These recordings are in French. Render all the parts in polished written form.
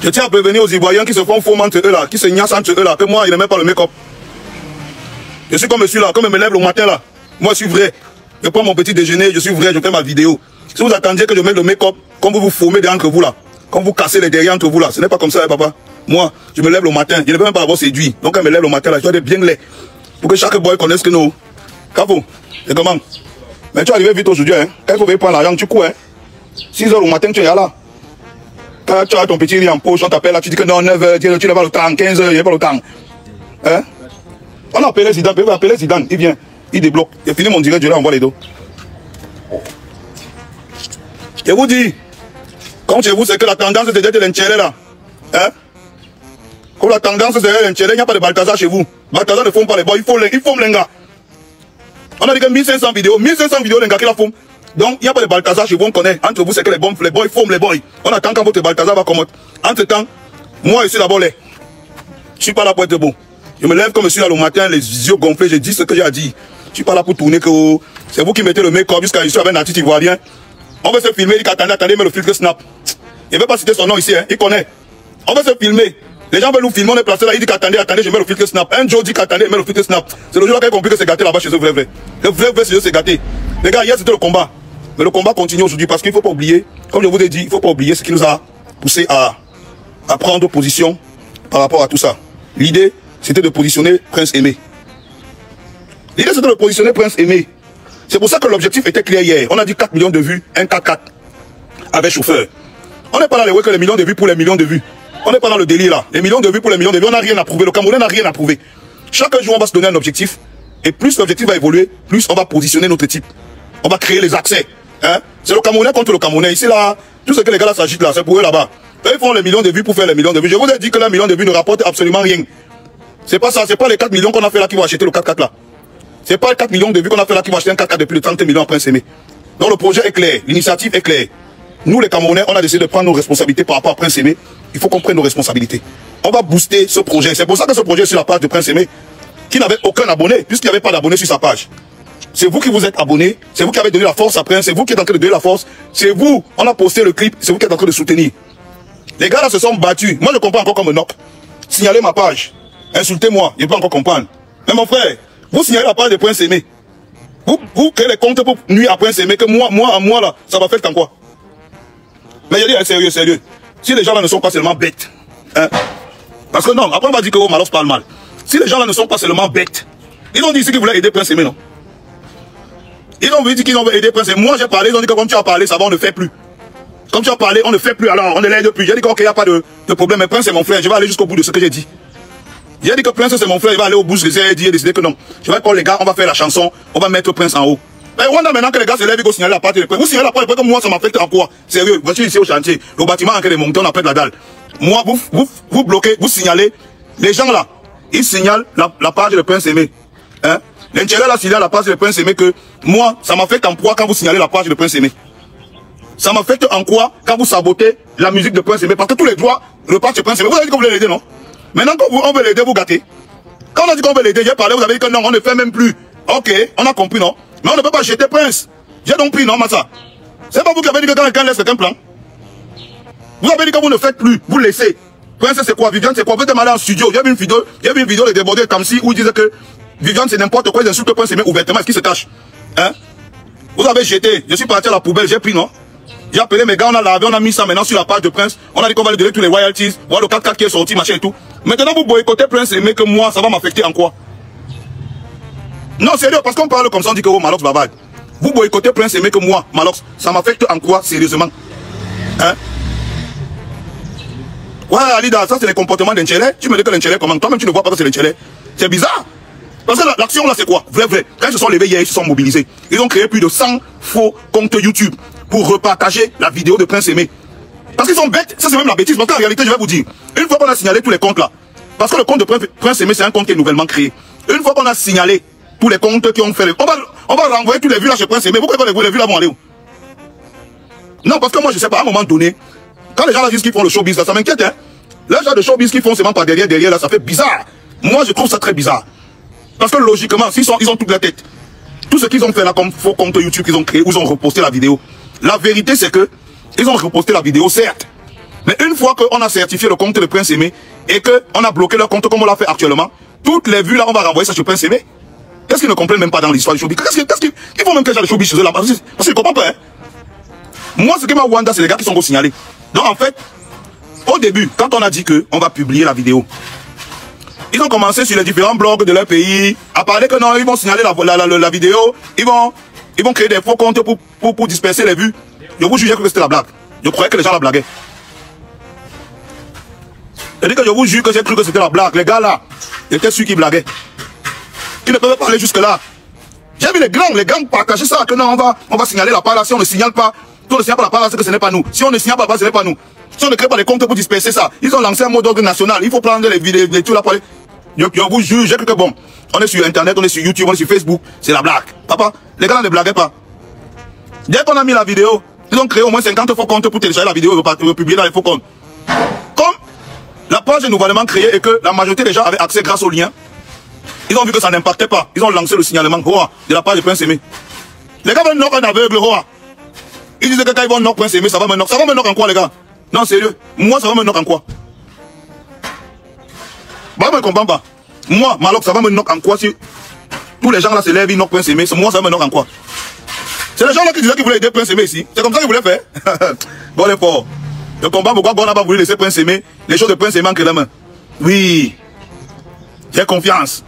Je tiens à prévenir aux Ivoiriens qui se font faux entre eux là, qui se gnassent entre eux là, que moi, il n'aime pas le make-up. Je suis comme je suis là, comme je me lève le matin là. Moi, je suis vrai. Je prends mon petit déjeuner, je suis vrai, je fais ma vidéo. Si vous attendiez que je mette le make-up, comme vous vous formez derrière entre vous là, comme vous cassez les derrière entre vous là, ce n'est pas comme ça, hein, papa. Moi, je me lève le matin, je ne peux même pas avoir séduit. Donc, quand je me lève le matin là, je dois être bien laid. Pour que chaque boy connaisse que nous. Cafou, c'est comment? Mais tu es arrivé vite aujourd'hui, hein. Quand il faut venir prendre l'argent, tu cours, hein. 6 h au matin, tu es là. Quand tu as ton petit riz en poche, on t'appelle là, tu dis que non, 9 h, tu n'as pas le temps, 15 h, il n'y a pas le temps. Hein? On a appelé Zidane, on va appeler Zidane, il vient, il débloque. Il a fini mon direct, je lui envoie les dos. Je vous dis, comme chez vous, c'est que la tendance c'est d'être l'intérêt là. Hein? Comme la tendance c'est d'être l'intérêt, il n'y a pas de Balthazar chez vous. Balthazar ne font pas les boys, il faut les gars. On a dit que 1500 vidéos les gars qui la font. Donc, il n'y a pas de Balthazar chez vous, on connaît. Entre vous, c'est que les boys forment les boys. On attend quand votre Balthazar va commettre. Entre temps, moi, je suis d'abord laid. Je ne suis pas là pour être beau. Je me lève comme je suis là le matin, les yeux gonflés, je dis ce que j'ai à dire. Je ne suis pas là pour tourner que c'est vous qui mettez le make-up jusqu'à ici avec un artiste ivoirien. On veut se filmer, il dit attendez, mais le filtre snap. Il ne veut pas citer son nom ici, hein, il connaît. On veut se filmer. Les gens veulent nous filmer, on est placé là, il dit attendez, je mets le filtre snap. Un Joe dit attendez, il met le filtre snap. C'est le jour là qu'il a compris que c'est gâté là-bas chez eux, vrai. Le vrai, c'est gâté. Les gars, hier c'était le combat. Mais le combat continue aujourd'hui parce qu'il ne faut pas oublier, comme je vous ai dit, il ne faut pas oublier ce qui nous a poussé à prendre position par rapport à tout ça. L'idée, c'était de positionner Prince Aimé. L'idée, c'était de positionner Prince Aimé. C'est pour ça que l'objectif était clair hier. On a dit 4 millions de vues, un K4 avec chauffeur. On n'est pas là les millions de vues pour les millions de vues. On n'est pas dans le délire là. Les millions de vues pour les millions de vues, on n'a rien à prouver. Le Camerounais n'a rien à prouver. Chaque jour, on va se donner un objectif. Et plus l'objectif va évoluer, plus on va positionner notre type. On va créer les accès. Hein? C'est le Camerounais contre le Camerounais. Ici là, tout ce que les gars là s'agitent là, c'est pour eux là-bas. Ils font les millions de vues pour faire les millions de vues. Je vous ai dit que les millions de vues ne rapportent absolument rien. C'est pas ça, c'est pas les 4 millions qu'on a fait là qui vont acheter le 4x4 là. C'est pas les 4 millions de vues qu'on a fait là qui vont acheter un 4x4 depuis le 30 millions à Prince Aimé. Donc le projet est clair, l'initiative est claire. Nous les Camerounais, on a décidé de prendre nos responsabilités par rapport à Prince Aimé. Il faut qu'on prenne nos responsabilités. On va booster ce projet. C'est pour ça que ce projet est sur la page de Prince Aimé, qui n'avait aucun abonné, puisqu'il n'y avait pas d'abonné sur sa page. C'est vous qui vous êtes abonné, c'est vous qui avez donné la force à Prince, c'est vous qui êtes en train de donner la force, c'est vous, on a posté le clip, c'est vous qui êtes en train de soutenir. Les gars là se sont battus, moi je comprends encore comme un knock. Signalez ma page, insultez-moi, je ne peux pas encore comprendre. Mais mon frère, vous signalez la page de Prince Aimé. Vous créez les comptes pour nuire à Prince Aimé, que moi là, ça va faire tant quoi. Mais je dis, sérieux. Si les gens là ne sont pas seulement bêtes, hein, parce que non, après on va dire que Malox parle mal. Si les gens là ne sont pas seulement bêtes, ils ont dit ici qu'ils voulaient aider Prince Aimé, non? Ils ont dit qu'ils ont aidé Prince Aimé. Moi j'ai parlé, ils ont dit que comme tu as parlé, ça va, on ne fait plus. Comme tu as parlé, on ne fait plus, alors on ne l'aide plus. J'ai dit qu'il n'y a pas de problème, mais Prince c'est mon frère, je vais aller jusqu'au bout de ce que j'ai dit. J'ai dit que Prince c'est mon frère, il va aller au bout, j'ai décidé que non. Je vais prendre les gars, on va faire la chanson, on va mettre Prince en haut. Mais Wanda, maintenant que les gars se lèvent, ils vont signaler la partie de Prince. Vous signalez la partie de Prince, comme moi ça m'affecte en quoi? Sérieux, je suis ici au chantier, le bâtiment en train de monter, on appelle la dalle. Moi, vous bloquez, vous signalez, les gens là, ils signalent la page de Prince Aimé. Hein? L'intérêt là signale la page de Prince Aimé que moi, ça m'affecte en quoi quand vous signalez la page de Prince Aimé? Ça m'affecte en quoi quand vous sabotez la musique de Prince Aimé? Parce que tous les droits, le page de Prince Aimé, vous avez dit que vous voulez l'aider, non? Maintenant qu'on veut l'aider, vous gâtez. Quand on a dit qu'on veut l'aider, j'ai parlé, vous avez dit que non, on ne fait même plus. Ok, on a compris, non? Mais on ne peut pas jeter Prince. J'ai donc pris, non, Massa? C'est pas vous qui avez dit que quand quelqu'un laisse un plan. Vous avez dit que vous ne faites plus, vous laissez. Prince, c'est quoi? Viviane, c'est quoi? Vous êtes allé en studio. J'ai vu une vidéo de débordé comme si, où ils disaient que Viviane, c'est n'importe quoi, ils insultent Prince Aimé ouvertement. Est-ce qu'il se cache? Hein? Vous avez jeté. Je suis parti à la poubelle, j'ai pris, non? J'ai appelé mes gars, on a lavé, on a mis ça maintenant sur la page de Prince. On a dit qu'on va lui donner tous les royalties, voir le 4x4 qui est sorti, machin et tout. Maintenant, vous boycottez Prince Aimé que moi, ça va m'affecter en quoi? Non, sérieux, parce qu'on parle comme ça, on dit que oh, Malox bavard. Vous boycottez Prince Aimé que moi, Malox, ça m'affecte en quoi, sérieusement? Hein? Ouais, Alida, ça c'est les comportements d'Inchele. Tu me dis que l'Inchele comment? Toi-même, tu ne vois pas que c'est l'Inchele. C'est bizarre. Parce que l'action là, c'est quoi? Vrai. Quand ils se sont levés hier, ils se sont mobilisés. Ils ont créé plus de 100 faux comptes YouTube pour repartager la vidéo de Prince Aimé. Parce qu'ils sont bêtes, ça c'est même la bêtise. Parce qu'en réalité, je vais vous dire, une fois qu'on a signalé tous les comptes là, parce que le compte de Prince Aimé, c'est un compte qui est nouvellement créé. Une fois qu'on a signalé tous les comptes qui ont fait, on va renvoyer tous les vues là chez Prince Aimé. Pourquoi les vues là vont aller où? Non, parce que moi je sais pas, à un moment donné, quand les gens là disent qu'ils font le showbiz là, ça m'inquiète, hein. Les gens de showbiz qu'ils font seulement par derrière là, ça fait bizarre. Moi je trouve ça très bizarre. Parce que logiquement, ils ont toute la tête. Tout ce qu'ils ont fait là comme faux compte YouTube qu'ils ont créé, où ils ont reposté la vidéo. La vérité c'est que ils ont reposté la vidéo, certes. Mais une fois qu'on a certifié le compte de Prince Aimé et qu'on a bloqué leur compte comme on l'a fait actuellement, toutes les vues là, on va renvoyer ça sur Prince Aimé. Qu'est-ce qu'ils ne comprennent même pas dans l'histoire du showbiz? Qu'est-ce qu'ils font même que j'ai le showbiz chez eux là? Parce qu'ils ne comprennent pas. Hein? Moi, ce qui m'a Wanda, c'est les gars qui sont signalés. Donc en fait, au début, quand on a dit qu'on va publier la vidéo, ils ont commencé sur les différents blogs de leur pays à parler que non, ils vont signaler la vidéo, ils vont créer des faux comptes pour disperser les vues. Je vous jure que c'était la blague. Je croyais que les gens la blaguaient. Je dis que je vous jure que j'ai cru que c'était la blague. Les gars là, j'étais sûr qu'ils blaguaient. Ils ne peuvent pas aller jusque là. J'ai vu les gangs partager ça, que non, on va signaler la part là. Si on ne signale pas, la part là, c'est que ce n'est pas nous. Si on ne signale pas, ce n'est pas nous. Si on ne crée pas les comptes pour disperser ça, ils ont lancé un mot d'ordre national. Il faut prendre les vidéos, les tout là pour aller. Je vous jure, j'ai cru que bon, on est sur internet, on est sur YouTube, on est sur Facebook, c'est la blague. Papa, les gars là ne blaguaient pas. Dès qu'on a mis la vidéo, ils ont créé au moins 50 faux comptes pour télécharger la vidéo et publier dans les faux comptes. Comme la page est nouvellement créée et que la majorité des gens avaient accès grâce au lien, ils ont vu que ça n'impactait pas. Ils ont lancé le signalement de la page de Prince Aimé. Les gars veulent knock un aveugle, ils disent que quand ils vont knock Prince Aimé, ça va me knock. Ça va me knock en quoi, les gars? Non, sérieux. Moi, ça va me knock en quoi? Bah, je ne comprends pas. Moi, Maloc, ça va me knock en quoi si tous les gens là se lèvent, ils knock Prince Aimé? Moi, ça va me knock en quoi? C'est les gens là qui disaient qu'ils voulaient aider Prince Aimé ici. C'est comme ça qu'ils voulaient faire. Bon, les pauvres. Je comprends pourquoi on n'a pas voulu laisser Prince Aimé. Les choses de Prince Aimé entre les mains. Oui. J'ai confiance.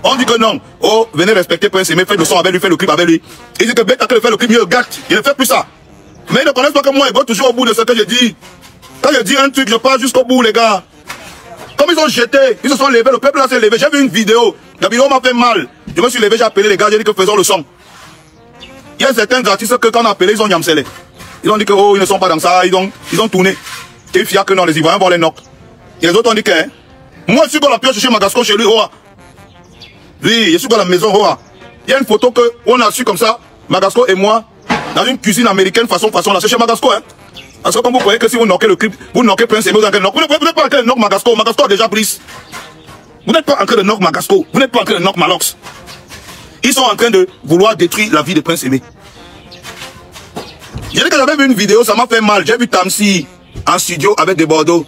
On dit que non. Oh, venez respecter Prince Aimé, faites le son avec lui, faites le clip avec lui. Il dit que Beta que fait le clip, il le gâte. Il ne fait plus ça. Mais ils ne connaissent pas que moi, ils vont toujours au bout de ce que je dis. Quand je dis un truc, je pars jusqu'au bout, les gars. Comme ils ont jeté, ils se sont levés, le peuple là s'est levé. J'ai vu une vidéo. La vidéo m'a fait mal. Je me suis levé, j'ai appelé les gars, j'ai dit que faisons le son. Il y a certains artistes que quand on a appelé, ils ont yamcelé. Ils ont dit que oh, ils ne sont pas dans ça, ils ont tourné. Et il fiat que non, les Ivoiriens vont les knock. Et les autres ont dit que, hein, moi je suis dans la pioche chez Magasco chez lui, oh. Oui, je suis dans la maison, oh. Il y a une photo que on a su comme ça, Magasco et moi, dans une cuisine américaine façon là, c'est chez Magasco, hein. Parce que comme vous croyez que si vous knockez le clip, vous knockez Prince Aimé, vous n'êtes pas en train de knock Magasco, Magasco a déjà pris. Vous n'êtes pas en train de knock Magasco, vous n'êtes pas en train de knock Malox. Ils sont en train de vouloir détruire la vie de Prince Aimé. J'ai dit que j'avais vu une vidéo, ça m'a fait mal. J'ai vu Tamsi en studio avec des Bordeaux.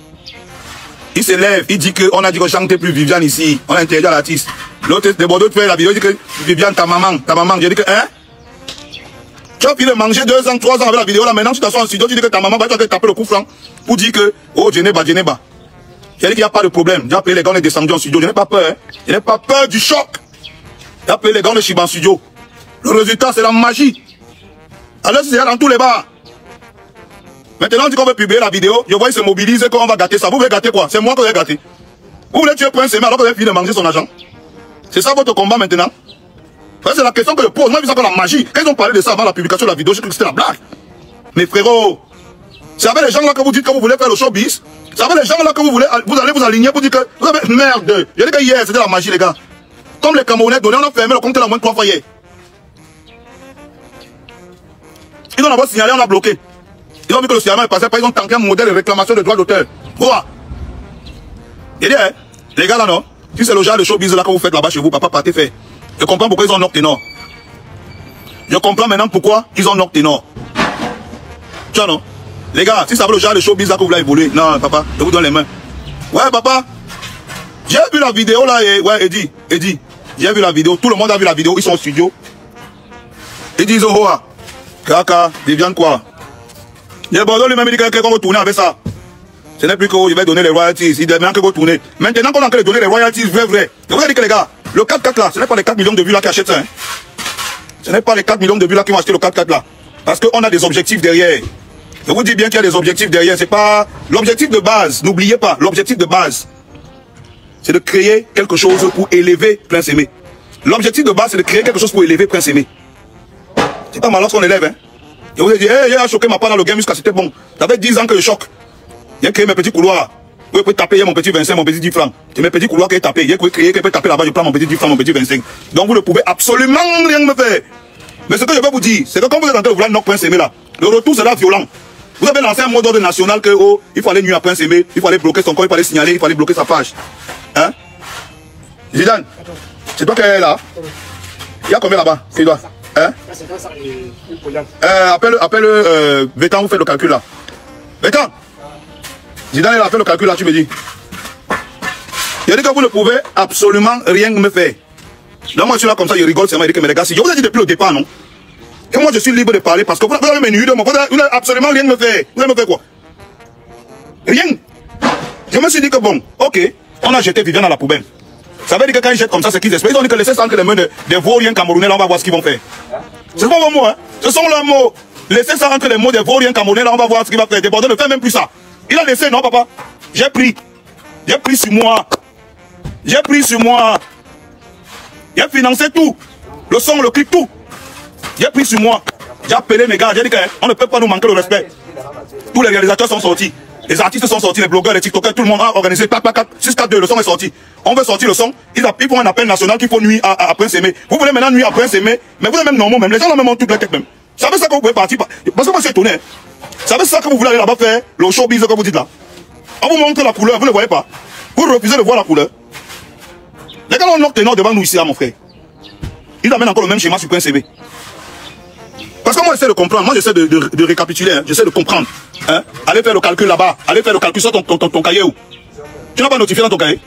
Il se lève, il dit qu'on a dit qu'on chantait plus Viviane ici. On a interdit à l'artiste. L'autre des Bordeaux fait la vidéo, il dit que Viviane, ta maman. J'ai dit que, hein? Tu as pu le manger 2 ans, 3 ans avec la vidéo là. Maintenant, tu t'assois en studio, tu dis que ta maman va te taper le coup franc pour dire que, oh, Djeneba. J'ai dit qu'il n'y a pas de problème. J'ai appelé les gars, on est descendu en studio. Je n'ai pas peur, hein. Je n'ai pas peur du choc. J'ai appelé les gars de Chiba en studio. Le résultat, c'est la magie. Alors, c'est dans tous les bars. Maintenant, on dit qu'on veut publier la vidéo. Je vois, ils se mobilisent, qu'on va gâter ça. Vous voulez gâter quoi? C'est moi qui vais gâter. Vous voulez tuer Prince Aimé alors que vous avez fini de manger son argent? C'est ça votre combat maintenant? C'est la question que je pose. Moi, je dis ça comme la magie. Quand ils ont parlé de ça avant la publication de la vidéo, j'ai cru que c'était la blague. Mais frérot, c'est avec les gens là que vous dites que vous voulez faire le showbiz. C'est avec les gens là que vous allez vous aligner pour dire que vous avez merde. Je dis que hier, c'était la magie, les gars. Comme les Camerounais donnaient, on a fermé le compte là moins de 3 fois hier. Ils ont d'abord signalé, on a bloqué. Ils ont vu que le signalement est passé, ils ont tanké un modèle de réclamation de droits d'auteur. Quoi? Il dit, hein, les gars là, non? Si c'est le genre de showbiz là que vous faites là-bas chez vous, papa, partez faire. Je comprends pourquoi ils ont knock ténor. Je comprends maintenant pourquoi ils ont knock ténor. Tu vois, non? Les gars, si ça veut le genre de showbiz là que vous voulez évoluer, non, papa, je vous donne les mains. Ouais, papa, j'ai vu la vidéo là, et ouais, Eddie, j'ai vu la vidéo, tout le monde a vu la vidéo, ils sont au studio. Ils disent, oh, Kaka, Viviane quoi? Il y a Bordeaux lui-même, il dit qu'on va tourner avec ça. Ce n'est plus que je vais donner les royalties, il demande que vous tournez. Maintenant qu'on a en train de donner les royalties, vrai. Je vous ai dit que les gars, le 4-4 là, ce n'est pas les 4 millions de vues là qui achètent ça. Hein. Ce n'est pas les 4 millions de vues là qui vont acheter le 4-4 là. Parce qu'on a des objectifs derrière. Je vous dis bien qu'il y a des objectifs derrière. C'est pas l'objectif de base. N'oubliez pas, l'objectif de base, c'est de créer quelque chose pour élever Prince Aimé. L'objectif de base, c'est de créer quelque chose pour élever Prince Aimé. C'est pas mal lorsqu'on élève. Hein. Je vous ai dit, hey, il a choqué ma part dans le game jusqu'à c'était bon. Ça fait 10 ans que je choque. J'ai créé mes petits couloirs. Vous pouvez taper, il y a mon petit 25, mon petit 10 francs. C'est mes petits couloirs qui est tapé. J'ai créé, qui peut taper là-bas, je prends mon petit 10 francs, mon petit 25. Donc vous ne pouvez absolument rien me faire. Mais ce que je vais vous dire, c'est que quand vous êtes en train de vouloir knock Prince Aimé là, le retour sera violent. Vous avez lancé un mot d'ordre national que oh, il fallait nuire à Prince Aimé, il fallait bloquer son corps, il fallait signaler, il fallait bloquer sa page. Hein? Zidane, c'est toi qui es là. Il y a combien là-bas? C'est toi. Hein? Appelle Vétan, vous faites le calcul là. Mais quand Zidane a fait le calcul là, tu me dis. Il a dit que vous ne pouvez absolument rien me faire. Là, moi, je suis là comme ça, je rigole, c'est moi, mais les gars, si je vous ai dit depuis le départ, non? Et moi, je suis libre de parler parce que vous avez mené de moi, vous n'avez absolument rien me faire. Vous allez me faire quoi? Rien. Je me suis dit que bon, ok, on a jeté Viviane à la poubelle. Ça veut dire que quand ils jettent comme ça, c'est qu'ils espèrent. Ils ont dit que laissez ça entre les mains des vauriens camerounais, là, on va voir ce qu'ils vont faire. Ce sont pas vos mots, hein. Ce sont leurs mots. Laissez ça entre les mots des vauriens camerounais, là, on va voir ce qu'il va faire. Débordé ne fait même plus ça. Il a laissé, non, papa? J'ai pris. J'ai pris sur moi. J'ai pris sur moi. J'ai financé tout. Le son, le clip, tout. J'ai pris sur moi. J'ai appelé mes gars. J'ai dit qu'on ne peut pas nous manquer le respect. Tous les réalisateurs sont sortis. Les artistes sont sortis, les blogueurs, les tiktokers, tout le monde a organisé 6-4-2, le son est sorti. On veut sortir le son, ils font un appel national qu'il faut nuire à Prince Aimé. Vous voulez maintenant nuire à Prince Aimé, mais vous êtes même normaux même, les gens là même ont toute la tête même. Ça veut ça que vous pouvez partir, parce que moi je suis étonné. Ça veut ça que vous voulez aller là-bas faire le showbiz que vous dites là. On vous montre la couleur, vous ne voyez pas. Vous refusez de voir la couleur. Les gars ont notre ténor devant nous ici, là, mon frère. Ils amènent encore le même schéma sur Prince Aimé. Parce que moi j'essaie de comprendre, moi j'essaie de récapituler, hein. J'essaie de comprendre. Hein? Allez faire le calcul là-bas, allez faire le calcul sur ton cahier où. Tu n'as pas notifié dans ton cahier.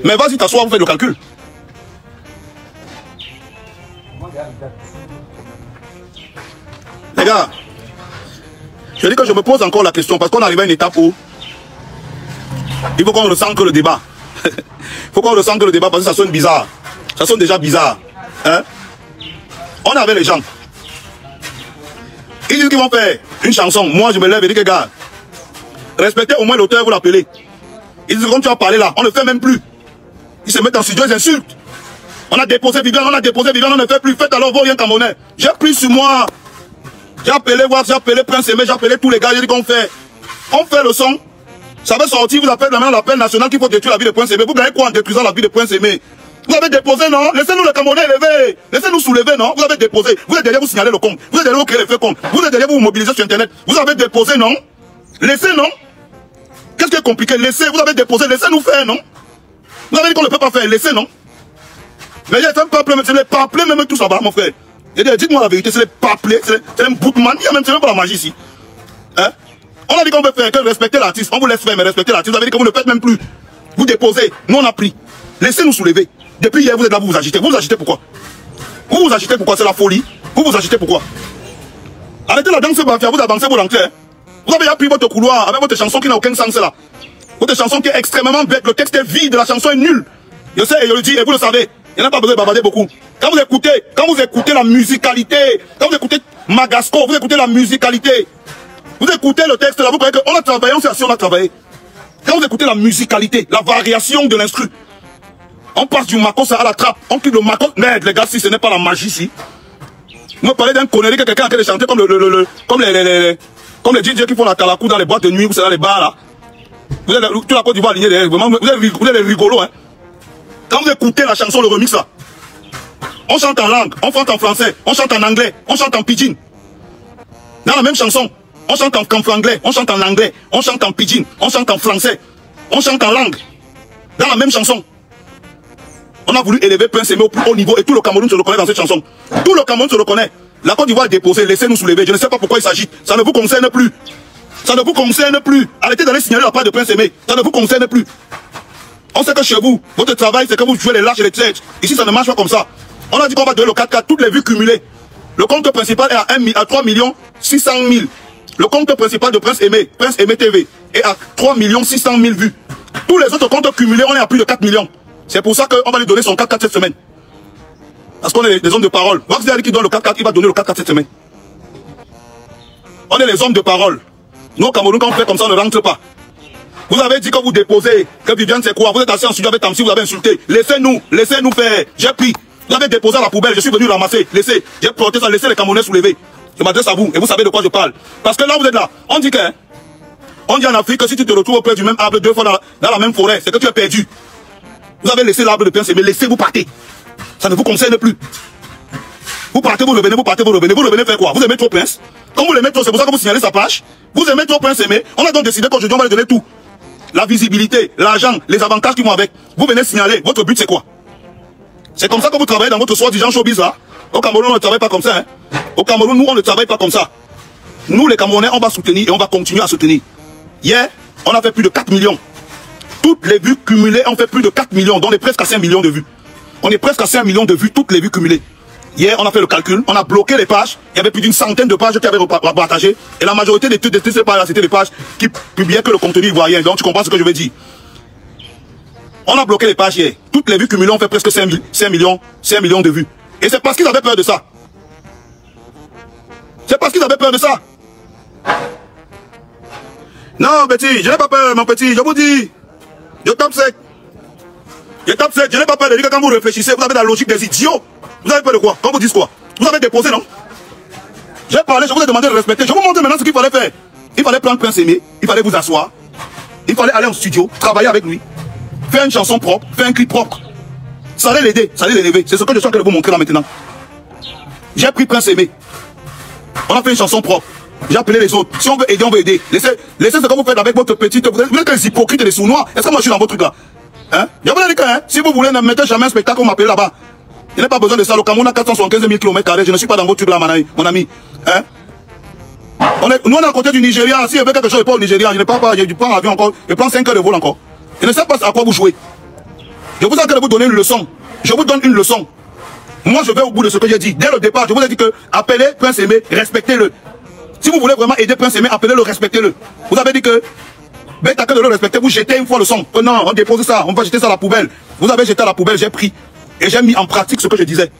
Mais vas-y t'assois, vous faites le calcul. Les gars, je dis que je me pose encore la question parce qu'on arrive à une étape où il faut qu'on ressente le débat. Il faut qu'on ressente le débat parce que ça sonne bizarre. Ça sonne déjà bizarre. Hein? On avait les gens. Ils disent qu'ils vont faire une chanson. Moi, je me lève et dis que gars, respectez au moins l'auteur, vous l'appelez. Ils disent comme tu as parlé là, on ne fait même plus. Ils se mettent en studio, ils insultent. On a déposé Viviane, on ne fait plus. Faites alors vos rien camerounais. J'ai pris sur moi. J'ai appelé Wax, j'ai appelé Prince Aimé, j'ai appelé tous les gars, j'ai dit qu'on fait. On fait le son. Ça va sortir, vous appelez maintenant l'appel national qu'il faut détruire la vie de Prince Aimé. Vous gagnez quoi en détruisant la vie de Prince Aimé? Vous avez déposé, non? Laissez-nous les Camerounais élever. Laissez-nous soulever, non? Vous avez déposé. Vous êtes derrière, vous signalez le compte. Vous êtes derrière, vous créez les faits compte. Vous êtes derrière, vous vous mobilisez sur Internet. Vous avez déposé, non? Laissez, non? Qu'est-ce qui est compliqué? Laissez, vous avez déposé, laissez-nous faire, non? Vous avez dit qu'on ne peut pas faire, laissez, non? Mais il y a un peuple, c'est les paplés, même tout ça va, mon frère. Dites-moi la vérité, c'est les paplés, c'est les boutman, il y a même, c'est même pas la magie ici. Hein? On a dit qu'on veut faire, que respecter l'artiste. On vous laisse faire, mais respecter l'artiste. Vous avez dit que vous ne faites même plus. Vous déposez, nous on a pris. Laissez-nous soulever. Depuis hier, vous êtes là, vous vous agitez. Vous vous agitez pourquoi? Vous vous agitez pourquoi? C'est la folie. Vous vous agitez pourquoi? Arrêtez la danse, vous avancez, vous rentrez. Hein? Vous avez appris votre couloir avec votre chanson qui n'a aucun sens là. Votre chanson qui est extrêmement bête. Le texte est vide, la chanson est nulle. Je sais, et je le dis, et vous le savez. Il n'y en a pas besoin de bavarder beaucoup. Quand vous écoutez la musicalité, quand vous écoutez Magasco, vous écoutez la musicalité. Vous écoutez le texte là, vous croyez qu'on a travaillé, on s'est assis, on a travaillé. Quand vous écoutez la musicalité, la variation de l'instru, on passe du Makos à la trappe, on quitte le Makos. Merde, les gars, si ce n'est pas la magie ici. Vous me parlez d'un connerie que quelqu'un a en train de chanter comme les DJ qui font la talakou dans les boîtes de nuit, ou c'est dans les bars là. Vous êtes toute la Côte d'Ivoire alignée derrière, vraiment, vous êtes les rigolos, hein. Quand vous écoutez la chanson, le remix là, on chante en langue, on chante en français, on chante en anglais, on chante en pidgin. Dans la même chanson, on chante en franglais, on chante en anglais, on chante en pidgin, on chante en français, on chante en langue. Dans la même chanson. On a voulu élever Prince Aimé au plus haut niveau et tout le Cameroun se reconnaît dans cette chanson. Tout le Cameroun se reconnaît. La Côte d'Ivoire est déposée, laissez-nous soulever. Je ne sais pas pourquoi il s'agit. Ça ne vous concerne plus. Ça ne vous concerne plus. Arrêtez d'aller signaler la part de Prince Aimé. Ça ne vous concerne plus. On sait que chez vous, votre travail, c'est que vous jouez les lâches et les traîtres. Ici, ça ne marche pas comme ça. On a dit qu'on va donner le 4K, toutes les vues cumulées. Le compte principal est à 3 600 000. Le compte principal de Prince Aimé TV, est à 3 600 000 vues. Tous les autres comptes cumulés, on est à plus de 4 millions. C'est pour ça qu'on va lui donner son 4K cette semaine. Parce qu'on est des hommes de parole. Wax a dit qu'il donne le 4K, il va donner le 4K cette semaine. On est les hommes de parole. Nous, au Cameroun, quand on fait comme ça, on ne rentre pas. Vous avez dit que vous déposez, que Viviane c'est quoi? Vous êtes assis en studio avec Tamsi, vous avez insulté. Laissez-nous faire. J'ai pris. Vous avez déposé à la poubelle, je suis venu ramasser. Laissez. J'ai protesté ça, laissez les Camerounais soulever. Je m'adresse à vous et vous savez de quoi je parle. Parce que là, vous êtes là. On dit en Afrique que si tu te retrouves auprès du même arbre 2 fois dans la même forêt, c'est que tu es perdu. Vous avez laissé l'arbre de Prince Aimé, laissez, vous partez. Ça ne vous concerne plus. Vous partez, vous revenez, vous partez, vous revenez. Vous revenez faire quoi? Vous aimez trop Prince? Comme vous l'aimez trop, c'est pour ça que vous signalez sa page. Vous aimez trop Prince Aimé. On a donc décidé qu'aujourd'hui, on va lui donner tout. La visibilité, l'argent, les avantages qui vont avec. Vous venez signaler. Votre but, c'est quoi? C'est comme ça que vous travaillez dans votre soi-disant showbiz là. Au Cameroun, on ne travaille pas comme ça. Hein. Au Cameroun, nous, on ne travaille pas comme ça. Nous, les Camerounais, on va soutenir et on va continuer à soutenir. Hier, on a fait plus de 4 millions. Toutes les vues cumulées ont fait plus de 4 millions, donc on est presque à 5 millions de vues. On est presque à 5 millions de vues, toutes les vues cumulées. Hier, on a fait le calcul, on a bloqué les pages. Il y avait plus d'une centaine de pages qui avaient partagé. Et la majorité de ces pages, c'était des pages qui publiaient que le contenu ivoirien. Donc tu comprends ce que je veux dire. On a bloqué les pages hier. Toutes les vues cumulées ont fait presque 5 millions de vues. Et c'est parce qu'ils avaient peur de ça. C'est parce qu'ils avaient peur de ça. Non, petit, je n'ai pas peur, mon petit. Je vous dis, je tape sec. Je tape sec. Je n'ai pas peur de dire que quand vous réfléchissez, vous avez la logique des idiots. Vous avez peur de quoi? Quand vous dites quoi? Vous avez déposé, non? J'ai parlé, je vous ai demandé de respecter. Je vous montre maintenant ce qu'il fallait faire. Il fallait prendre Prince Aimé, il fallait vous asseoir, il fallait aller en studio, travailler avec lui, faire une chanson propre, faire un clip propre. Ça allait l'aider, ça allait l'élever. C'est ce que je suis en train de vous montrer là maintenant. J'ai pris Prince Aimé. On a fait une chanson propre. J'ai appelé les autres. Si on veut aider, on veut aider. Laissez ce que vous faites avec votre petite. Vous êtes des hypocrites et des sournois. Est-ce que moi je suis dans votre truc là? Hein? Je vous l'ai dit que hein, si vous voulez, ne mettez jamais un spectacle, on m'appelle là-bas. Il n'y a pas besoin de ça. Le Cameroun a 475 000 km². Je ne suis pas dans votre truc là, mon ami. Hein? Nous, on est à côté du Nigeria. Si je veux quelque chose, je pas au Nigeria. Je ne prends pas, je prends avion encore. Je prends 5 heures de vol encore. Je ne sais pas à quoi vous jouez. Je vous ai en train de vous donner une leçon. Je vous donne une leçon. Moi, je vais au bout de ce que j'ai dit. Dès le départ, je vous ai dit que appelez Prince Aimé, respectez-le. Si vous voulez vraiment aider Prince Aimé, appelez-le, respectez-le. Vous avez dit que, bête à que de le respecter, vous jetez une fois le son. Non, on dépose ça, on va jeter ça à la poubelle. Vous avez jeté à la poubelle, j'ai pris. Et j'ai mis en pratique ce que je disais.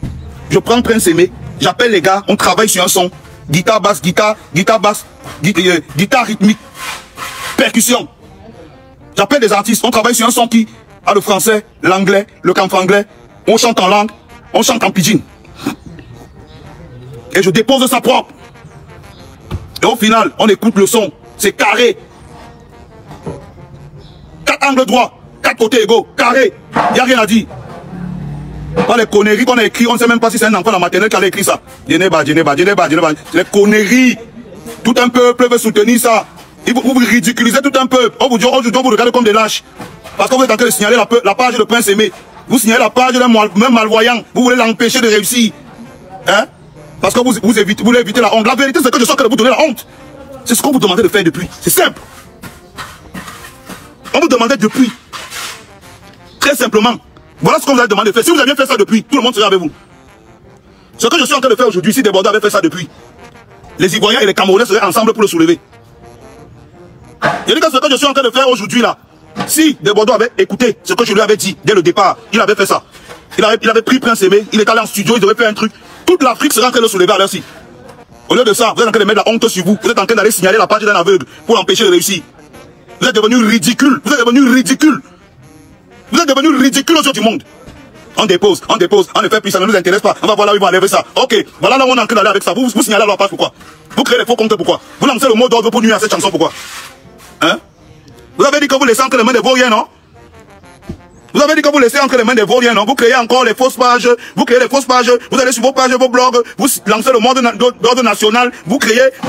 Je prends Prince Aimé, j'appelle les gars, on travaille sur un son. Guitare basse, guitare rythmique, percussion. J'appelle des artistes, on travaille sur un son qui a le français, l'anglais, le camfranglais. On chante en langue, on chante en pidgin. Et je dépose ça propre. Et au final, on écoute le son. C'est carré. 4 angles droits, 4 côtés égaux, carré. Il n'y a rien à dire. Pas les conneries qu'on a écrit, on ne sait même pas si c'est un enfant de la maternelle qui a écrit ça. Djeneba. Les conneries. Tout un peuple veut soutenir ça. Vous ridiculisez tout un peuple. Aujourd'hui, on vous regarde comme des lâches. Parce que vous êtes en train de signaler la page de Prince Aimé. Vous signalez la page d'un même malvoyant. Vous voulez l'empêcher de réussir. Hein? Parce que vous voulez éviter la honte. La vérité, c'est que je suis en train de vous donner la honte. C'est ce qu'on vous demandait de faire depuis. C'est simple. On vous demandait depuis. Très simplement. Voilà ce qu'on vous a demandé de faire. Si vous aviez fait ça depuis, tout le monde serait avec vous. Ce que je suis en train de faire aujourd'hui, si des Bordeaux avaient fait ça depuis, les Ivoiriens et les Camerounais seraient ensemble pour le soulever. Je dis que ce que je suis en train de faire aujourd'hui là, si des Bordeaux avaient écouté ce que je lui avais dit dès le départ, il avait fait ça. Il avait pris Prince Aimé, il est allé en studio, il devait faire un truc. Toute l'Afrique serait en train de le soulever à l'heure-ci. Au lieu de ça, vous êtes en train de mettre la honte sur vous. Vous êtes en train d'aller signaler la page d'un aveugle pour l'empêcher de réussir. Vous êtes devenu ridicule. Vous êtes devenu ridicule. Vous êtes devenu ridicule aux yeux du monde. On dépose, on ne fait plus, ça ne nous intéresse pas. On va voir là où ils vont enlever ça. Ok, voilà là où on est en train d'aller avec ça. Vous signalez la page, pourquoi? Vous créez les faux comptes, pourquoi? Vous lancez le mot d'ordre pour nuire à cette chanson, pourquoi? Hein? Vous avez dit que vous laissez entre les mains des vauriens, non? Vous avez dit que vous laissez entre les mains des vauriens, non? Vous créez encore les fausses pages, vous créez les fausses pages, vous allez sur vos pages, vos blogs, vous lancez le mot d'ordre national, vous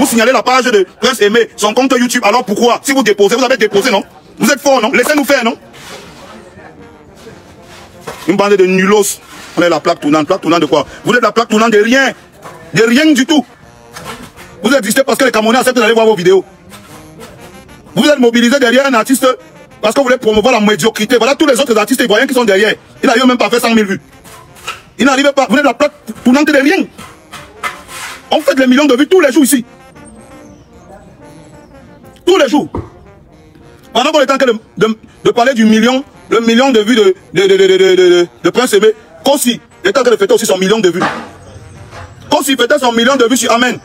signalez la page de Prince Aimé, son compte YouTube. Alors pourquoi? Si vous déposez, vous avez déposé, non? Vous êtes fort, non? Laissez-nous faire, non? Une bande de nulos. On est la plaque tournante. Plaque tournante de quoi? Vous êtes la plaque tournante de rien. De rien du tout. Vous existez parce que les Camerounais acceptent d'aller voir vos vidéos. Vous êtes mobilisé derrière un artiste parce que vous voulez promouvoir la médiocrité. Voilà tous les autres artistes ivoiriens qui sont derrière. Ils n'arrivent même pas à faire 100 000 vues. Ils n'arrivent pas. Vous êtes la plaque tournante de rien. On fait des millions de vues tous les jours ici. Tous les jours. Pendant qu'on est en train de parler du million, le million de vues de Prince Aimé, Kossi est en train de fêter aussi son million de vues. Kossi fêtait son million de vues sur Amen.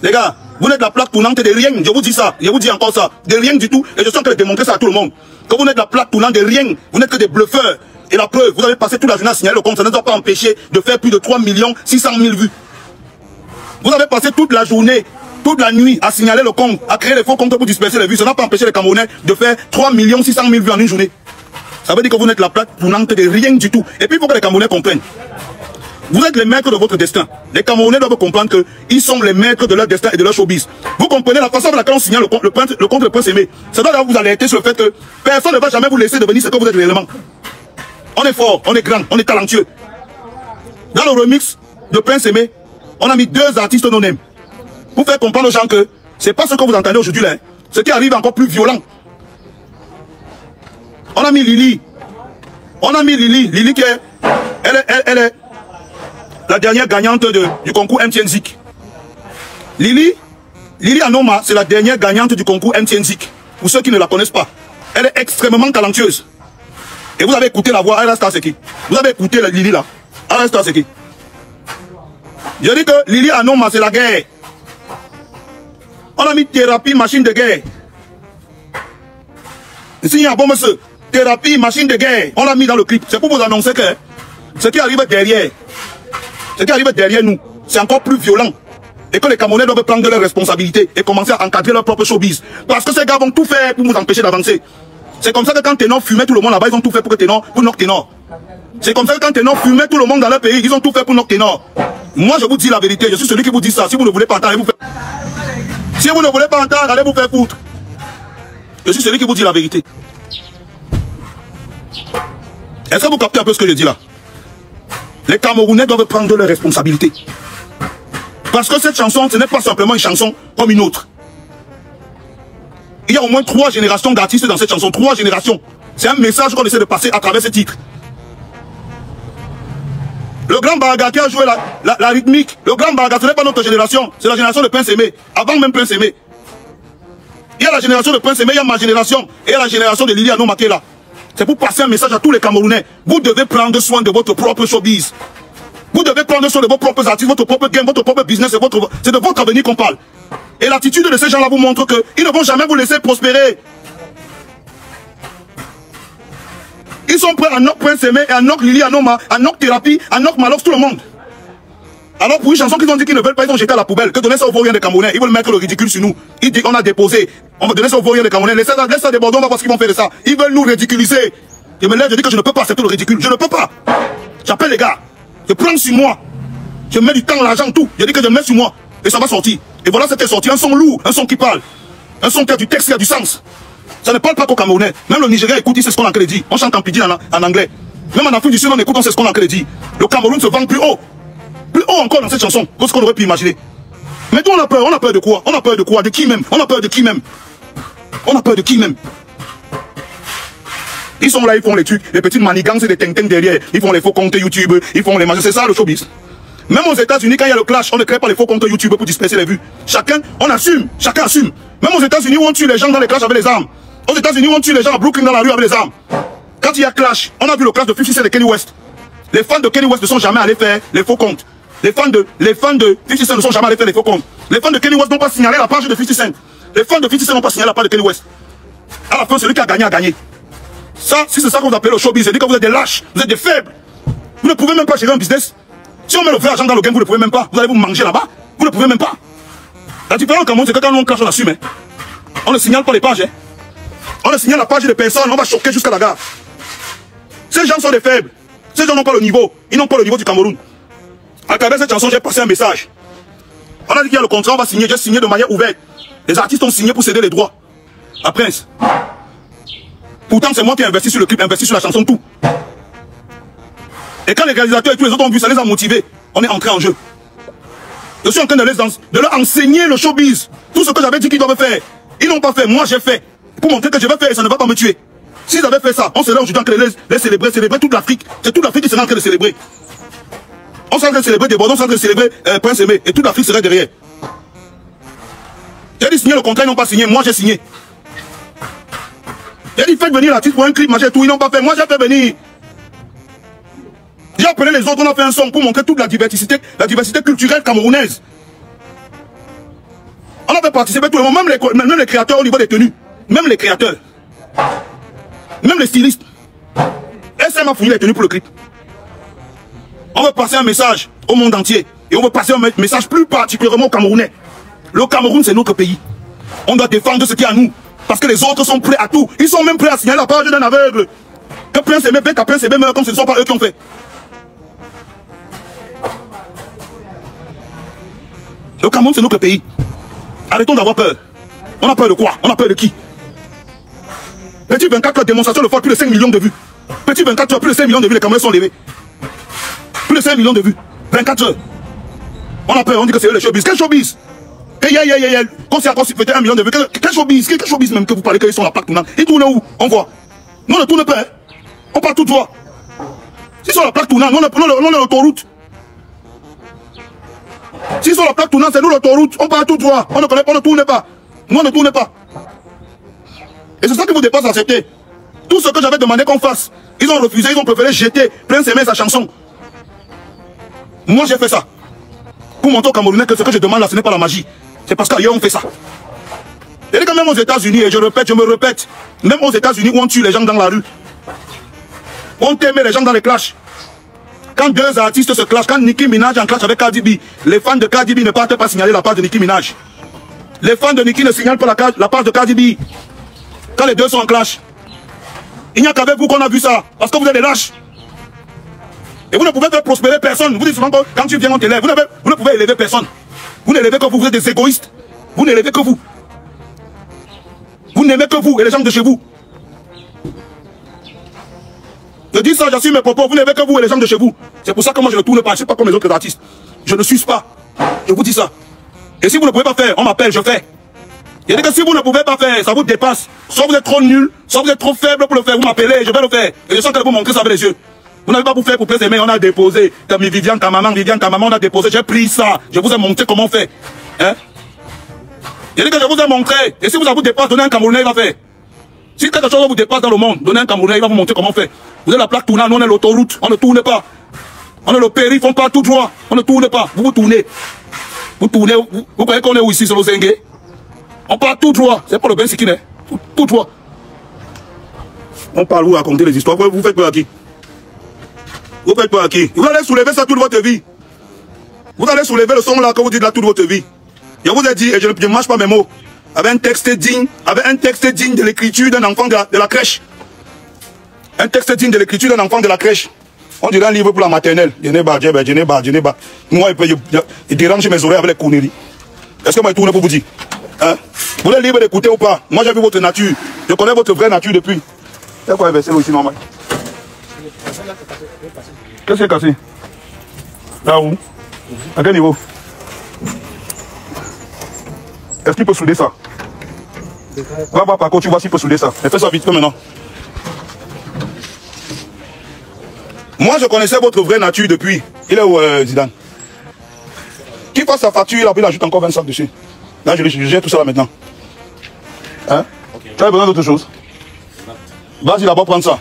Les gars, vous n'êtes la plaque tournante de rien, je vous dis ça, je vous dis encore ça, de rien du tout, et je suis en train de démontrer ça à tout le monde. Que vous n'êtes la plaque tournante de rien, vous n'êtes que des bluffeurs. Et la preuve, vous avez passé toute la journée à signaler le compte, ça ne doit pas empêcher de faire plus de 3 600 000 vues. Vous avez passé toute la journée, toute la nuit à signaler le compte, à créer les faux comptes pour disperser les vues, ça n'a pas empêché les Camerounais de faire 3 600 000 vues en une journée. Ça veut dire que vous n'êtes la plaque tournante de rien du tout. Et puis il faut que les Camerounais comprennent. Vous êtes les maîtres de votre destin. Les Camerounais doivent comprendre qu'ils sont les maîtres de leur destin et de leur showbiz. Vous comprenez la façon de laquelle on signale le compte de Prince Aimé. Ça doit vous alerter sur le fait que personne ne va jamais vous laisser devenir ce que vous êtes réellement. On est fort, on est grand, on est talentueux. Dans le remix de Prince Aimé, on a mis 2 artistes non-name. Pour faire comprendre aux gens que c'est pas ce que vous entendez aujourd'hui là. ce qui arrive est encore plus violent. On a mis Lily. On a mis Lily. Lily qui est... Elle est la dernière gagnante du concours MTN Zik. Lily Anoma, c'est la dernière gagnante du concours MTN Zik. Pour ceux qui ne la connaissent pas. Elle est extrêmement talentueuse. Et vous avez écouté la voix, elle reste à ce qui. Vous avez écouté la Lily là. Elle reste à ce qui. Je dis que Lily Anoma, c'est la guerre. On a mis thérapie, machine de guerre. Ici, il y a un bon monsieur. Thérapie, machine de guerre. On l'a mis dans le clip. C'est pour vous annoncer que ce qui arrive derrière, nous, c'est encore plus violent. Et que les Camerounais doivent prendre leurs responsabilités et commencer à encadrer leur propre showbiz. Parce que ces gars vont tout faire pour vous empêcher d'avancer. C'est comme ça que quand Ténor fumait tout le monde là-bas, ils ont tout fait pour knock Ténor. C'est comme ça que quand Ténor fumait tout le monde dans leur pays, ils ont tout fait pour knock Ténor. Moi, je vous dis la vérité. Je suis celui qui vous dit ça. Si vous ne voulez pas entendre, allez vous faire... Si vous ne voulez pas entendre, allez vous faire foutre. Je suis celui qui vous dit la vérité. Est-ce que vous captez un peu ce que je dis là? Les Camerounais doivent prendre leurs responsabilités. Parce que cette chanson, ce n'est pas simplement une chanson comme une autre. Il y a au moins 3 générations d'artistes dans cette chanson. 3 générations. C'est un message qu'on essaie de passer à travers ce titre. Le grand Baraga qui a joué la rythmique. Le grand Baraga, ce n'est pas notre génération. C'est la génération de Prince Aimé. Avant même Prince Aimé. Il y a la génération de Prince Aimé, il y a ma génération. Et il y a la génération de Lily Anoma qui est là. C'est pour passer un message à tous les Camerounais. Vous devez prendre soin de votre propre showbiz. Vous devez prendre soin de vos propres artistes, votre propre game, votre propre business. C'est de votre avenir qu'on parle. Et l'attitude de ces gens-là vous montre qu'ils ne vont jamais vous laisser prospérer. Ils sont prêts à knock Prince Aimé, à knock Lily Anoma, à knock Thérapie, à knock Malox, tout le monde. Alors pour une chanson qu'ils ont dit qu'ils ne veulent pas, ils ont jeté à la poubelle. Que donner ça aux vauriens des Camerounais. Ils veulent mettre le ridicule sur nous. Ils disent qu'on a déposé. On va donner ça aux vauriens des Camerounais. Laissez ça déborder, on va voir ce qu'ils vont faire de ça. Ils veulent nous ridiculiser. Je me lève, je dis que je ne peux pas accepter le ridicule. Je ne peux pas. J'appelle les gars. Je prends sur moi. Je mets du temps, l'argent, tout. Je dis que je mets sur moi. Et ça va sortir. Et voilà, c'était sorti. Un son lourd, un son qui parle. Un son qui a du texte, qui a du sens. Ça ne parle pas qu'aux Camerounais. Même le Nigeria écoute, il sait ce qu'on a crédit. On chante en pidgin en anglais. Même en Afrique du Sud, on écoute, on sait ce qu'on a crédit. Le Cameroun se vend plus haut. Plus haut encore dans cette chanson que ce qu'on aurait pu imaginer. Mais nous on a peur de quoi? On a peur de quoi? De qui même? On a peur de qui même? On a peur de qui même? Ils sont là, ils font les trucs, les petites manigances et les ting-ting derrière. Ils font les faux comptes YouTube, ils font les machins. C'est ça le showbiz. Même aux États-Unis, quand il y a le clash, on ne crée pas les faux comptes YouTube pour disperser les vues. Chacun, on assume, chacun assume. Même aux États-Unis où on tue les gens dans les clashs avec les armes. Aux États-Unis où on tue les gens à Brooklyn dans la rue avec les armes. Quand il y a clash, on a vu le clash de 50 Cent et Kanye West. Les fans de Kanye West ne sont jamais allés faire les faux comptes. Les fans de 50 Cent ne sont jamais allés faire les faux comptes. Les fans de Kanye West n'ont pas signalé la page de 50 Cent. Les fans de 50 Cent n'ont pas signalé la page de Kanye West. À la fin, celui qui a gagné a gagné. Ça, si c'est ça que vous appelez le showbiz, c'est dire que vous êtes des lâches, vous êtes des faibles. Vous ne pouvez même pas gérer un business. Si on met le vrai argent dans le game, vous ne pouvez même pas. Vous allez vous manger là-bas. Vous ne pouvez même pas. La différence au Cameroun, c'est que quand on clash, on assume. On ne signale pas les pages. On ne signale la page de personne, on va choquer jusqu'à la gare. Ces gens sont des faibles. Ces gens n'ont pas le niveau. Ils n'ont pas le niveau du Cameroun. À travers cette chanson, j'ai passé un message. On a dit qu'il y a le contrat, on va signer. J'ai signé de manière ouverte. Les artistes ont signé pour céder les droits à Prince. Pourtant, c'est moi qui ai investi sur le clip, investi sur la chanson, tout. Et quand les réalisateurs et tous les autres ont vu, ça les a motivés. On est entré en jeu. Je suis en train de leur enseigner le showbiz. Tout ce que j'avais dit qu'ils doivent faire. Ils n'ont pas fait, moi j'ai fait. Pour montrer que je vais faire et ça ne va pas me tuer. S'ils avaient fait ça, on serait aujourd'hui en train de les célébrer toute l'Afrique. C'est toute l'Afrique qui serait en train de célébrer. On serait en train de célébrer des Bordeaux, on serait en train de célébrer Prince Aimé. Et toute l'Afrique serait derrière. J'ai dit signer le contrat, ils n'ont pas signé. Moi j'ai signé. J'ai dit faites venir l'artiste pour un clip, machin, tout. Ils n'ont pas fait. Moi j'ai fait venir. J'ai appelé les autres, on a fait un son pour montrer toute la diversité culturelle camerounaise. On a fait participer tout le monde, même les créateurs au niveau des tenues. Même les créateurs. Même les stylistes. SM a fourni les tenues pour le clip. On veut passer un message au monde entier. Et on veut passer un message plus particulièrement aux Camerounais. Le Cameroun, c'est notre pays. On doit défendre ce qui est à nous. Parce que les autres sont prêts à tout. Ils sont même prêts à signaler la page d'un aveugle. Que Prince Aimé, qu'à Prince Aimé meurt comme ce ne sont pas eux qui ont fait. Le Cameroun, c'est notre pays. Arrêtons d'avoir peur. On a peur de quoi? On a peur de qui? Petit 24 heures, démonstration de force, plus de 5 millions de vues. Petit 24 heures, plus de 5 millions de vues, les Camerounais sont levés. Plus de 5 millions de vues. 24 heures. On a peur, on dit que c'est eux les showbiz. Quel showbiz? Quand c'est encore peut-être 1 million de vues, quel showbiz même que vous parlez qu'ils sont la plaque tournante? Ils tournent où? On voit. Nous on ne tourne pas, hein. On part tout droit. S'ils sont la plaque tournante, nous on est l'autoroute. S'ils sont la plaque tournante, c'est nous l'autoroute. On part tout droit. On ne connaît pas, on ne tourne pas. Nous on ne tourne pas. Et c'est ça que vous ne devez pas accepter. Tout ce que j'avais demandé qu'on fasse, ils ont refusé, ils ont préféré jeter Prince Aimé sa chanson. Moi j'ai fait ça. Pour montrer aux Camerounais que ce que je demande là, ce n'est pas la magie. C'est parce qu'ailleurs on fait ça. Et quand même aux États-Unis, et je me répète, même aux États-Unis où on tue les gens dans la rue, on t'aime les gens dans les clashs. Quand deux artistes se clashent, quand Nicki Minaj en clash avec Cardi B, les fans de Cardi B ne partent pas signaler la page de Nicki Minaj. Les fans de Nicki ne signalent pas la page de Cardi B. Quand les deux sont en clash. Il n'y a qu'avec vous qu'on a vu ça, parce que vous êtes des lâches. Et vous ne pouvez faire prospérer personne. Vous dites souvent que quand tu viens, on t'élève. Vous ne pouvez élever personne. Vous n'élevez que vous, vous êtes des égoïstes. Vous n'élevez que vous. Vous n'aimez que vous et les gens de chez vous. Je dis ça, j'assume mes propos. Vous n'aimez que vous et les gens de chez vous. C'est pour ça que moi je ne tourne pas. Je ne suis pas comme les autres artistes. Je ne suis pas. Je vous dis ça. Et si vous ne pouvez pas faire, on m'appelle, je fais. Il dit que si vous ne pouvez pas faire, ça vous dépasse. Soit vous êtes trop nul, soit vous êtes trop faible pour le faire. Vous m'appelez, je vais le faire. Et je sens que vous montrer ça avec les yeux. Vous n'avez pas pour faire pour Prince Aimé, on a déposé. Comme Viviane, ta maman, on a déposé. J'ai pris ça. Je vous ai montré comment on fait. Hein? Il dit que je vous ai montré. Et si vous dépasse, donnez un Camerounais, il va faire. Si quelque chose vous dépasse dans le monde, donnez un Camerounais, il va vous montrer comment on fait. Vous êtes la plaque tournante, nous on est l'autoroute. On ne tourne pas. On est le périph', on part tout droit. On ne tourne pas. Vous tournez. Vous tournez. Vous croyez qu'on est où ici, sur le Zengue? On part tout droit. C'est pas le Ben Sikine. Tout droit. On parle, vous racontez les histoires. Vous faites peur à qui? Vous faites peur à qui? Vous allez soulever ça toute votre vie. Vous allez soulever le son là que vous dites là toute votre vie. Je vous ai dit, et je ne mâche pas mes mots, avec un texte digne de l'écriture d'un enfant de la crèche. Un texte digne de l'écriture d'un enfant de la crèche. On dirait un livre pour la maternelle. Moi, il dérange mes oreilles avec les conneries. Est-ce que moi, je tourne pour vous dire? Hein? Vous êtes libre d'écouter ou pas? Moi, j'ai vu votre nature. Je connais votre vraie nature depuis. C'est quoi inverser là aussi, normal? Qu'est-ce qui est cassé? Là où? À quel niveau? Est-ce qu'il peut souder ça? Va voir par contre, tu vois s'il peut souder ça. Mais fais ça vite maintenant. Moi, je connaissais votre vraie nature depuis. Il est où, Zidane? Qui fasse sa facture, il ajoute encore 20 sacs dessus. Là, je gère tout ça là maintenant. Hein? Okay. Tu as besoin d'autre chose? Vas-y là-bas prendre ça.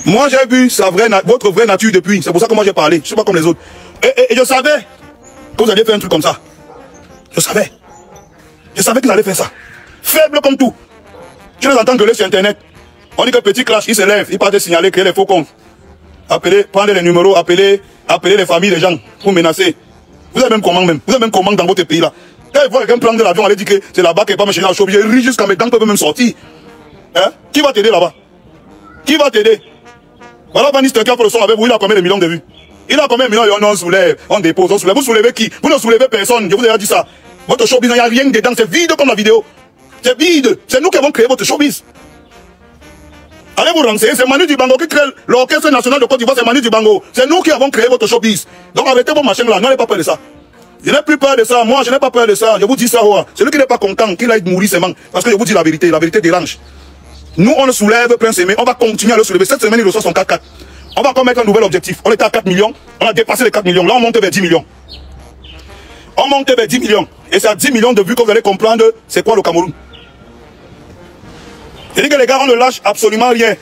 Moi, j'ai vu votre vraie nature depuis. C'est pour ça que moi j'ai parlé. Je ne suis pas comme les autres. Et je savais que vous alliez faire un truc comme ça. Je savais. Je savais qu'ils allaient faire ça. Faible comme tout. Tu les entends gueuler sur Internet. On dit que petit clash, il se lève, il part de signaler, créer les faux comptes. Appelez, prendre les numéros, appeler les familles des gens pour menacer. Vous avez même comment dans votre pays là. Quand ils voient quelqu'un prendre de l'avion, allez dire que c'est là-bas qu'il n'est pas machin dans le show. J'ai ri jusqu'à mes dents peuvent même sortir. Hein? Qui va t'aider là-bas? Qui va t'aider? Voilà, Van Nistelrooy pour le son avec vous, il a combien de millions de vues? Il a combien de millions? On soulève, on dépose, on soulève. Vous soulevez qui? Vous ne soulevez personne, je vous ai déjà dit ça. Votre showbiz, il n'y a rien dedans, c'est vide comme la vidéo. C'est vide. C'est nous qui avons créé votre showbiz. Allez vous renseigner, c'est Manu Dibango qui crée l'orchestre national de Côte d'Ivoire, c'est Manu Dibango. C'est nous qui avons créé votre showbiz. Donc arrêtez vos machins là, n'avez pas peur de ça. Je n'ai plus peur de ça, moi je n'ai pas peur de ça. Je vous dis ça, celui qui n'est pas content, qu'il aille mourir seulement. Parce que je vous dis la vérité dérange. Nous on le soulève, Prince Aimé, on va continuer à le soulever. Cette semaine il reçoit son 4-4. On va encore mettre un nouvel objectif. On était à 4 millions, on a dépassé les 4 millions. Là on monte vers 10 millions. On monte vers 10 millions. Et c'est à 10 millions de vues que vous allez comprendre c'est quoi le Cameroun. Je dis que les gars, on ne lâche absolument rien.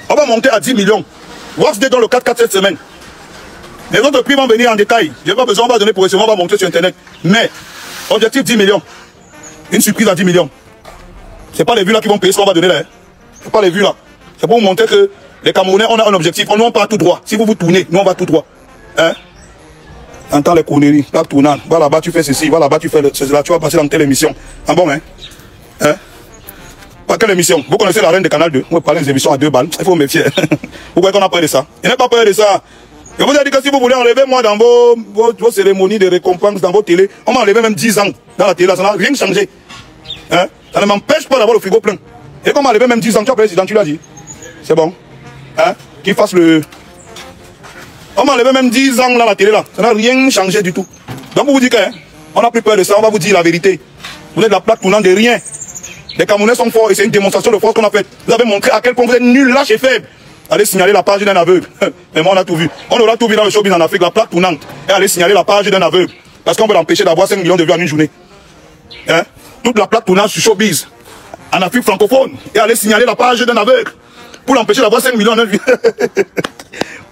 On va monter à 10 millions. Wax Day dans le 4-4 cette semaine. Les autres prix vont venir en détail. Je n'ai pas besoin, on va donner pour recevoir, on va montrer sur Internet. Mais, objectif 10 millions. Une surprise à 10 millions. Ce n'est pas les vues là qui vont payer ce qu'on va donner là. Hein. Ce n'est pas les vues là. C'est pour vous montrer que les Camerounais, on a un objectif. On ne va pas tout droit. Si vous vous tournez, nous on va tout droit. Hein? Entends les conneries. Là, tournant. Va là-bas, tu fais ceci. Va là-bas, tu fais cela. Tu vas passer dans telle émission. Ah bon, hein? Hein? Pas quelle émission? Vous connaissez la reine de Canal 2. Vous parlez des émissions à 2 balles. Il faut me méfier. Vous croyez qu'on a peur de ça? Je n'ai pas peur de ça. Je vous ai dit que si vous voulez enlever moi dans vos cérémonies de récompense, dans vos télés, on m'a enlevé même 10 ans dans la télé. Là, ça n'a rien changé. Hein? Ça ne m'empêche pas d'avoir le frigo plein. Et qu'on m'a enlevé même 10 ans, tu as président, tu l'as dit. C'est bon. Hein? Qu'il fasse le... On m'a enlevé même 10 ans dans la télé là. Ça n'a rien changé du tout. Donc vous vous dites que... Hein? On n'a plus peur de ça, on va vous dire la vérité. Vous êtes la plaque tournante de rien. Les Camerounais sont forts et c'est une démonstration de force qu'on a faite. Vous avez montré à quel point vous êtes nuls, lâches et faibles. Allez signaler la page d'un aveugle. Mais moi on a tout vu. On aura tout vu dans le showbiz en Afrique, la plaque tournante. Et allez signaler la page d'un aveugle. Parce qu'on veut l'empêcher d'avoir 5 millions de vues en une journée. Hein? Toute la plaque tournante sur showbiz en Afrique francophone. Et allez signaler la page d'un aveugle. Pour l'empêcher d'avoir 5 millions de vues.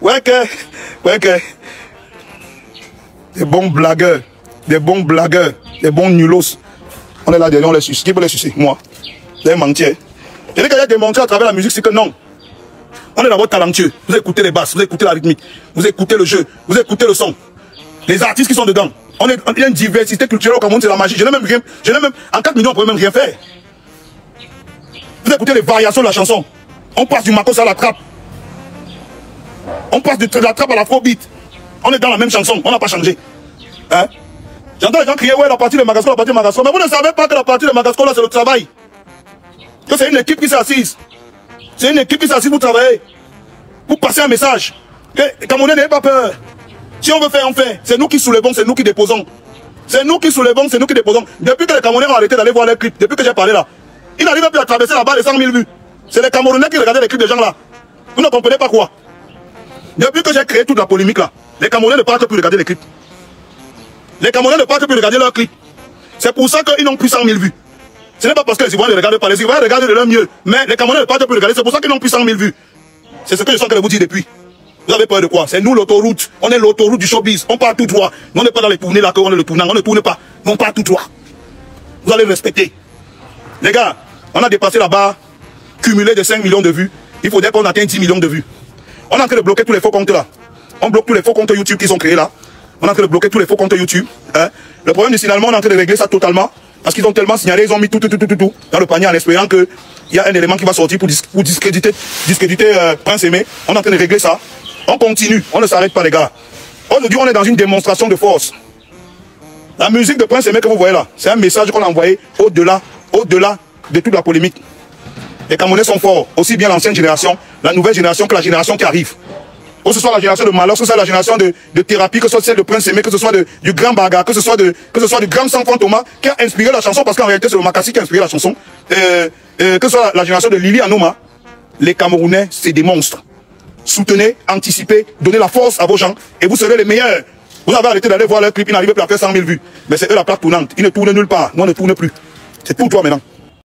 Ouais que. Des bons blagueurs. Des bons blagueurs. Des bons nulos. On est là derrière, on les suce. Qui peut les sucer? Moi. Vous avez menti. Et dès qu'il y a démontré à travers la musique, c'est que non. On est d'abord talentueux. Vous écoutez les basses, vous écoutez la rythmique, vous écoutez le jeu, vous écoutez le son. Les artistes qui sont dedans. Il y a une diversité culturelle au Cameroun, c'est la magie. Je n'ai même rien. En 4 millions, on ne peut même rien faire. Vous écoutez les variations de la chanson. On passe du Makos à la trappe. On passe de la trappe à l'afrobeat. On est dans la même chanson, on n'a pas changé. Hein? J'entends les gens crier, ouais, la partie de Magasco, la partie de Magasco. Mais vous ne savez pas que la partie de Magasco, là, c'est le travail. Que c'est une équipe qui s'assise. C'est une équipe qui s'assise pour travailler. Pour passer un message. Que les Camerounais n'aient pas peur. Si on veut faire, on fait. C'est nous qui soulevons, c'est nous qui déposons. C'est nous qui soulevons, c'est nous qui déposons. Depuis que les Camerounais ont arrêté d'aller voir les clips, depuis que j'ai parlé là, ils n'arrivent plus à traverser la barre de 100 000 vues. C'est les Camerounais qui regardaient les clips des gens là. Vous ne comprenez pas quoi? Depuis que j'ai créé toute la polémique là, les Camerounais ne partent plus regarder les clips. Les Camerounais ne partent plus regarder leurs clips. C'est pour ça qu'ils n'ont plus 100 000 vues. Ce n'est pas parce que les Ivoiriens ne regardent pas. Les Ivoiriens regardent de leur mieux. Mais les Camerounais ne partent plus regarder. C'est pour ça qu'ils n'ont plus 100 000 vues. C'est ce que je suis en train de vous dire depuis. Vous avez peur de quoi? C'est nous l'autoroute. On est l'autoroute du showbiz. On part tout droit. Nous, on n'est pas dans les tournées là qu'on est le tournant. On ne tourne pas. Mais on part tout droit. Vous allez respecter. Les gars, on a dépassé la barre cumulée de 5 millions de vues. Il faudrait qu'on atteigne 10 millions de vues. On est en train de bloquer tous les faux comptes là. On bloque tous les faux comptes YouTube qui sont créés là. On est en train de bloquer tous les faux comptes YouTube. Hein? Le problème du signalement, on est en train de régler ça totalement. Parce qu'ils ont tellement signalé, ils ont mis tout dans le panier en espérant qu'il y a un élément qui va sortir pour discréditer Prince Aimé. On est en train de régler ça. On continue, on ne s'arrête pas les gars. Aujourd'hui, on est dans une démonstration de force. La musique de Prince Aimé que vous voyez là, c'est un message qu'on a envoyé au-delà de toute la polémique. Les Camerounais sont forts, aussi bien l'ancienne génération, la nouvelle génération que la génération qui arrive. Que ce soit la génération de Malheur, que ce soit la génération de thérapie, que ce soit celle de Prince Aimé, que ce soit du grand Baga, que ce soit du grand Sanfant Thomas, qui a inspiré la chanson, parce qu'en réalité c'est le Makassi qui a inspiré la chanson, que ce soit la génération de Lili Anoma, les Camerounais, c'est des monstres. Soutenez, anticipez, donnez la force à vos gens, et vous serez les meilleurs. Vous avez arrêté d'aller voir leurs clips, ils n'arrivent plus à faire 100 000 vues. Mais c'est eux la plaque tournante, ils ne tournent nulle part, nous on ne tourne plus. C'est pour toi maintenant.